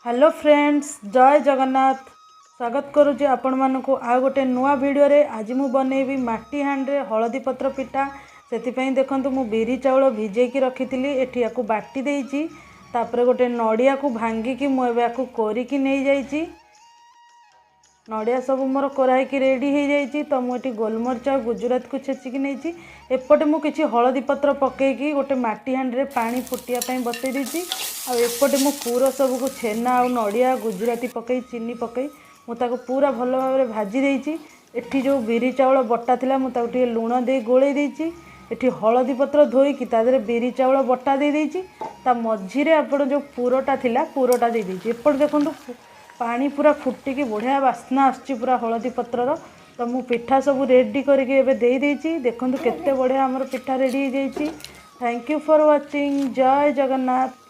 Hello friends, जय जगन्नाथ। स्वागत करुँच आपण मानक आ गोटे नुआ वीडियो रे। आज मु बनैबी माटी हांडे हलदी पत्र पिठा। से देखंतु मु बिरी चाउल भिजेकी रखी एठी याकू बाटी देइची। तापरे गोटे नड़िया को भांगिकी मु एबे याकू कोरिकी नै जाइची। नड़िया सब मोर कराइकी रेडी हो जाइए। तो मुझे गोलमरीच और गुजरात को छेचिकी नहीं। एपटे मु किछि हलदी पत्र पकईकी गोटे माटी हांडी पानी फुटिया बसई देछि। एपटे मु पूरा सब को छेना और नड़िया गुजराती पकई चीनी पकई मुझे पूरा भल भाव भाजी देछि। एठी जो बिरी चाउल बटा थिला मुझे लुण दे गोले देछि। एठी हलदी पत्र धोईकी तादरे बिरी चाउल बटा दे देछि। ता मझिरे आपण जो पुरटा थिला पुरटा दे देछि। एपटे देखंतु पानी पूरा फुटिकी बढ़िया बास्ना आसची पूरा हलदी पत्रर। तो मु पिठा सब रेडी करके एबे दे देछि। देखंतु केते बढ़िया हमर पिठा रेडी हो जाइछि। Thank you for watching. जय जगन्नाथ।